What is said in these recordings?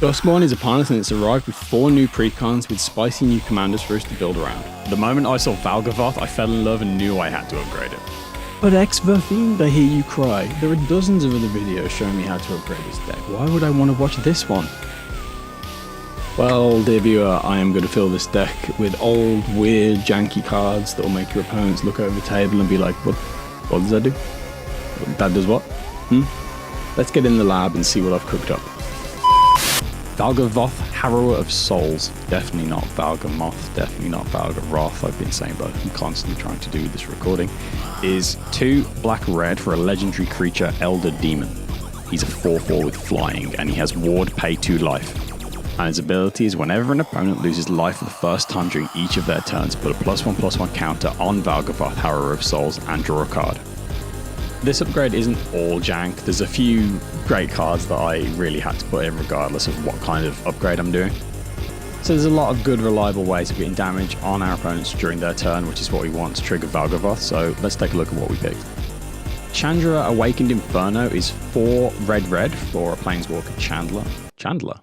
Duskmourn is upon us and it's arrived with 4 new Precons with spicy new commanders for us to build around. The moment I saw Valgavoth, I fell in love and knew I had to upgrade it. But ex-Verfiend, I hear you cry. There are dozens of other videos showing me how to upgrade this deck. Why would I want to watch this one? Well, dear viewer, I am going to fill this deck with old, weird, janky cards that will make your opponents look over the table and be like, what does that do? That does what? Let's get in the lab and see what I've cooked up. Valgavoth, Harrower of Souls. Definitely not Valgamoth, definitely not Valgavoth. I've been saying both. I'm constantly trying to do this recording. Is 2 black-red for a legendary creature, Elder Demon. He's a 4/4 with flying, and he has ward, pay 2 life. And his ability is whenever an opponent loses life for the first time during each of their turns, put a +1/+1 counter on Valgavoth, Harrower of Souls, and draw a card. This upgrade isn't all jank. There's a few great cards that I really had to put in regardless of what kind of upgrade I'm doing. So there's a lot of good reliable ways of getting damage on our opponents during their turn, which is what we want to trigger Valgavoth. So let's take a look at what we picked. Chandra Awakened Inferno is 4 red for a Planeswalker Chandler.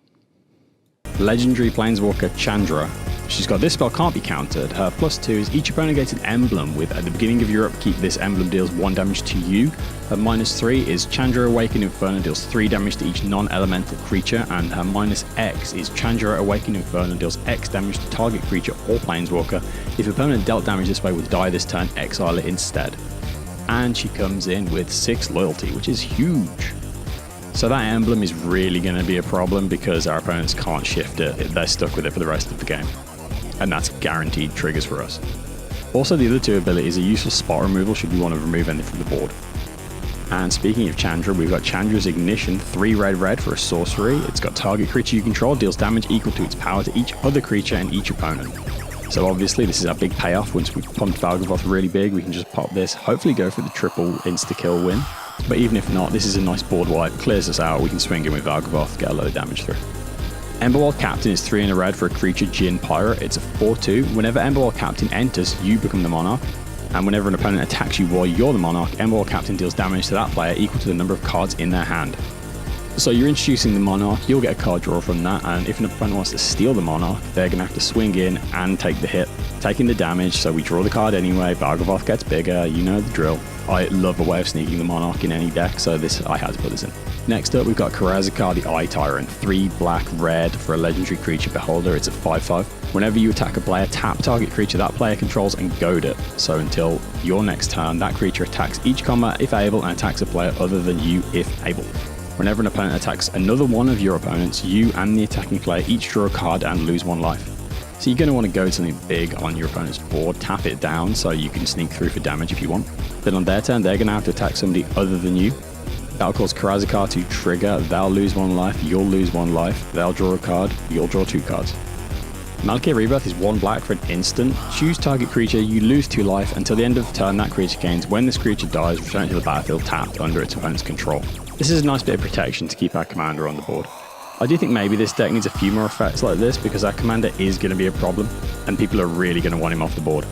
Legendary Planeswalker Chandra. She's got this spell can't be countered. Her +2 is each opponent gets an emblem with at the beginning of your upkeep this emblem deals 1 damage to you. Her -3 is Chandra Awakened Inferno deals 3 damage to each non-elemental creature, and her -X is Chandra Awakened Inferno deals X damage to target creature or planeswalker. If opponent dealt damage this way would die this turn, exile it instead. And she comes in with 6 loyalty, which is huge. So that emblem is really going to be a problem because our opponents can't shift it. They're stuck with it for the rest of the game. And that's guaranteed triggers for us. Also, the other 2 abilities are useful spot removal should you want to remove anything from the board. And speaking of Chandra, we've got Chandra's Ignition, 3 red for a sorcery. It's got target creature you control, deals damage equal to its power to each other creature and each opponent. So obviously this is our big payoff. Once we've pumped Valgavoth really big, we can just pop this, hopefully go for the triple insta-kill win. But even if not, this is a nice board wipe, clears us out, we can swing in with Valgavoth, get a load of damage through. Emberwall Captain is 3 and a red for a creature Djinn Pirate. It's a 4/2. Whenever Emberwall Captain enters, you become the monarch. And whenever an opponent attacks you while you're the monarch, Emberwall Captain deals damage to that player equal to the number of cards in their hand. So you're introducing the monarch, you'll get a card draw from that, and if an opponent wants to steal the monarch, they're going to have to swing in and take the hit, taking the damage, so we draw the card anyway, Valgavoth gets bigger, you know the drill. I love a way of sneaking the monarch in any deck, so I had to put this in. Next up, we've got Karazakar the Eye Tyrant, 3 black-red for a legendary creature Beholder. It's a 5/5. Whenever you attack a player, tap target creature that player controls and goad it. So until your next turn, that creature attacks each combat if able and attacks a player other than you if able. Whenever an opponent attacks another one of your opponents, you and the attacking player each draw a card and lose 1 life. So you're going to want to goad something big on your opponent's board, tap it down so you can sneak through for damage if you want. Then on their turn, they're going to have to attack somebody other than you. That'll cause Karazakar to trigger, they'll lose 1 life, you'll lose 1 life, they'll draw a card, you'll draw 2 cards. Malkia Rebirth is 1 black for an instant. Choose target creature, you lose 2 life. Until the end of the turn, that creature gains. When this creature dies, return it to the battlefield tapped under its opponent's control. This is a nice bit of protection to keep our commander on the board. I do think maybe this deck needs a few more effects like this because our commander is going to be a problem and people are really going to want him off the board.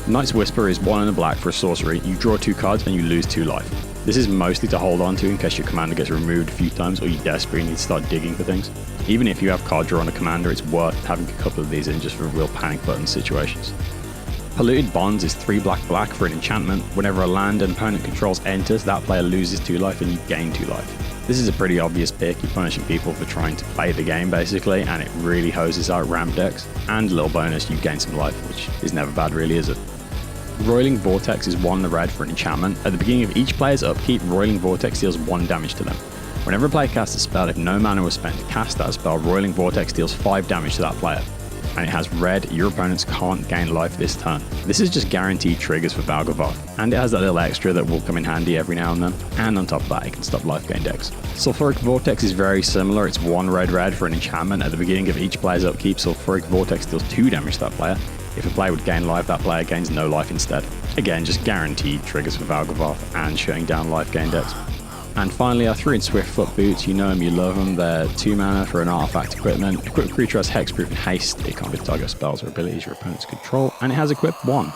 Knight's Whisper is 1 and a black for a sorcery. You draw 2 cards and you lose 2 life. This is mostly to hold on to in case your commander gets removed a few times or you desperately need to start digging for things. Even if you have card draw on a commander, it's worth having a couple of these in just for real panic button situations. Polluted Bonds is 3 black for an enchantment. Whenever a land an opponent controls enters, that player loses 2 life and you gain 2 life. This is a pretty obvious pick. You're punishing people for trying to play the game basically, and it really hoses out ramp decks. And a little bonus, you gain some life, which is never bad really, is it? Roiling Vortex is 1 red for an enchantment. At the beginning of each player's upkeep, Roiling Vortex deals 1 damage to them. Whenever a player casts a spell, if no mana was spent to cast that spell, Roiling Vortex deals 5 damage to that player. And it has red, your opponents can't gain life this turn. This is just guaranteed triggers for Valgavoth, and it has that little extra that will come in handy every now and then. And on top of that, it can stop life gain decks. Sulfuric Vortex is very similar. It's 1 red for an enchantment. At the beginning of each player's upkeep, Sulfuric Vortex deals 2 damage to that player. If a player would gain life, that player gains no life instead. Again, just guaranteed triggers for Valgavoth and shutting down life gain decks. And finally, I threw in Swiftfoot Boots. You know them, you love them. They're 2 mana for an artifact equipment. Equipped creature has hexproof and haste. It can't be target spells or abilities your opponents control. And it has equip 1.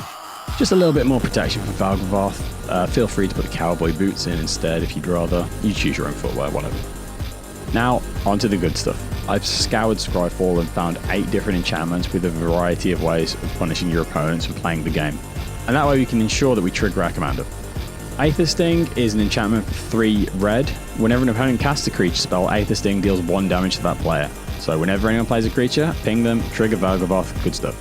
Just a little bit more protection for Valgavoth. Feel free to put the cowboy boots in instead if you'd rather. You choose your own footwear, whatever. Now, On to the good stuff. I've scoured Scryfall and found 8 different enchantments with a variety of ways of punishing your opponents for playing the game. And that way we can ensure that we trigger our commander. Aether Sting is an enchantment for 3 red. Whenever an opponent casts a creature spell, Aether Sting deals 1 damage to that player. So whenever anyone plays a creature, ping them, trigger Valgavoth, good stuff.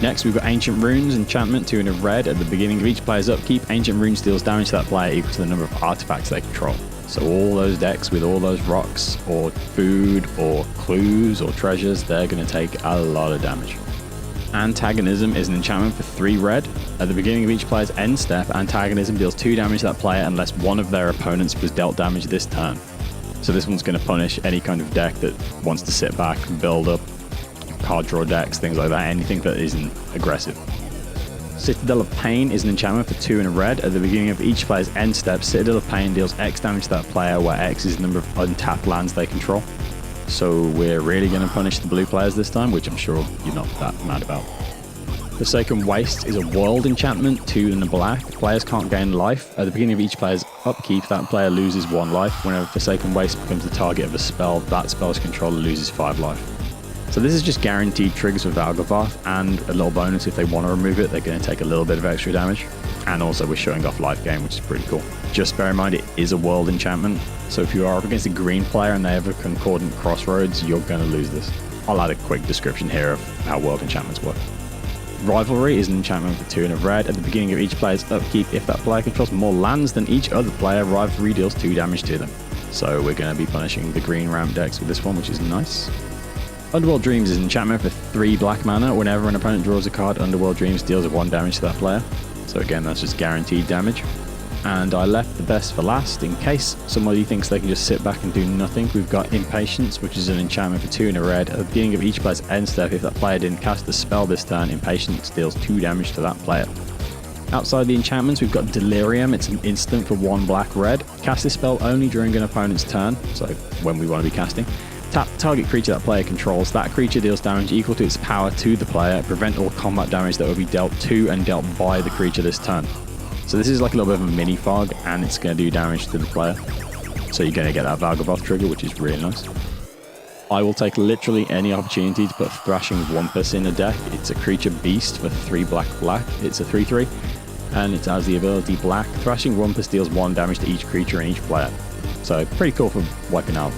Next, we've got Ancient Runes enchantment, 2 in a red. At the beginning of each player's upkeep, Ancient Runes deals damage to that player equal to the number of artifacts they control. So all those decks with all those rocks, or food, or clues, or treasures, they're going to take a lot of damage. Antagonism is an enchantment for 3 red. At the beginning of each player's end step, Antagonism deals 2 damage to that player unless one of their opponents was dealt damage this turn. So this one's going to punish any kind of deck that wants to sit back and build up card draw decks, things like that, anything that isn't aggressive. Citadel of Pain is an enchantment for 2 in a red. At the beginning of each player's end step, Citadel of Pain deals X damage to that player, where X is the number of untapped lands they control. So we're really going to punish the blue players this time, which I'm sure you're not that mad about. Forsaken Waste is a world enchantment, 2 in the black. Players can't gain life. At the beginning of each player's upkeep, that player loses 1 life. Whenever Forsaken Waste becomes the target of a spell, that spell's controller loses 5 life. So this is just guaranteed triggers with Valgavoth, and a little bonus if they want to remove it, they're going to take a little bit of extra damage. And also we're showing off life gain, which is pretty cool. Just bear in mind it is a world enchantment, so if you are up against a green player and they have a concordant crossroads, you're going to lose this. I'll add a quick description here of how world enchantments work. Rivalry is an enchantment for 2 in a red. At the beginning of each player's upkeep, if that player controls more lands than each other player, Rivalry deals 2 damage to them. So we're going to be punishing the green ramp decks with this one, which is nice. Underworld Dreams is an enchantment for 3 black mana. Whenever an opponent draws a card, Underworld Dreams deals 1 damage to that player. So again, that's just guaranteed damage. And I left the best for last in case somebody thinks they can just sit back and do nothing. We've got Impatience, which is an enchantment for 2 in a red. At the beginning of each player's end step, if that player didn't cast a spell this turn, Impatience deals 2 damage to that player. Outside the enchantments, we've got Delirium. It's an instant for 1 black red. Cast this spell only during an opponent's turn, so when we want to be casting. Tap the target creature that player controls. That creature deals damage equal to its power to the player. Prevent all combat damage that will be dealt to and dealt by the creature this turn. So this is like a little bit of a mini fog, and it's going to do damage to the player. So you're going to get that Valgavoth trigger, which is really nice. I will take literally any opportunity to put Thrashing Wumpus in a deck. It's a creature beast for 3 black. It's a 3/3, and it has the ability black. Thrashing Wumpus deals 1 damage to each creature and each player. So pretty cool for wiping out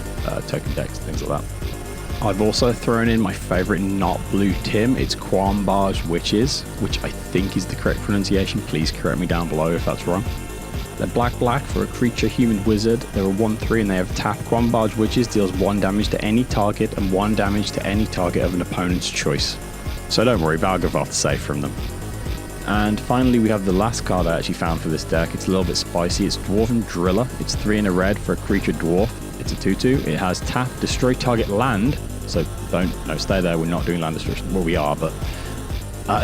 token decks, things like that. I've also thrown in my favorite not blue Tim. It's Quambarge Witches, which I think is the correct pronunciation. Please correct me down below if that's wrong. They're black for a creature human wizard. They're a 1/3 and they have tap. Quambarge Witches deals 1 damage to any target and 1 damage to any target of an opponent's choice. So don't worry, Valgavoth's safe from them. And finally, we have the last card I actually found for this deck. It's a little bit spicy. It's Dwarven Driller. It's 3 in a red for a creature dwarf. It's a 2/2. It has tap, destroy target land. So stay there. We're not doing land destruction. Well, we are, but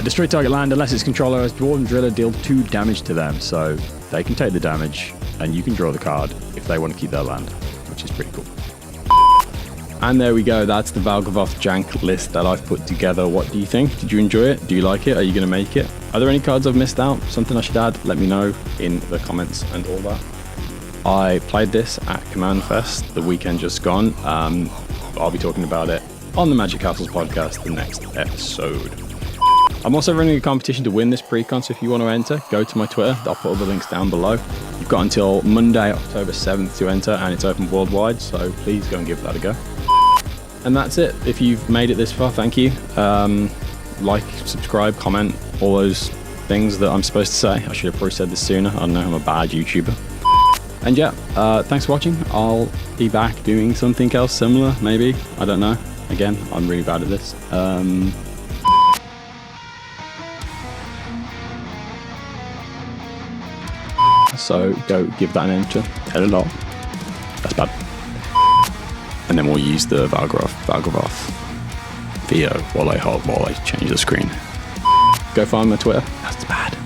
destroy target land unless its controller has Dwarven Driller deal 2 damage to them. So they can take the damage and you can draw the card if they want to keep their land, which is pretty cool. And there we go. That's the Valgavoth jank list that I've put together. What do you think? Did you enjoy it? Do you like it? Are you going to make it? Are there any cards I've missed out? Something I should add? Let me know in the comments and all that. I played this at Command Fest the weekend just gone. I'll be talking about it on the Magic Castles podcast the next episode. I'm also running a competition to win this Precon, so if you want to enter, go to my Twitter. I'll put all the links down below. You've got until Monday, October 7th to enter, and it's open worldwide, so please go and give that a go. And that's it. If you've made it this far, thank you. Like, subscribe, comment, all those things that I'm supposed to say. I should have probably said this sooner. I don't know, I'm a bad YouTuber. And yeah, thanks for watching. I'll be back doing something else similar, maybe. I don't know. Again, I'm really bad at this. So go give that an enter. Tell it all. That's bad. And then we'll use the Valgavoth VO while I change the screen. Go find my Twitter. That's bad.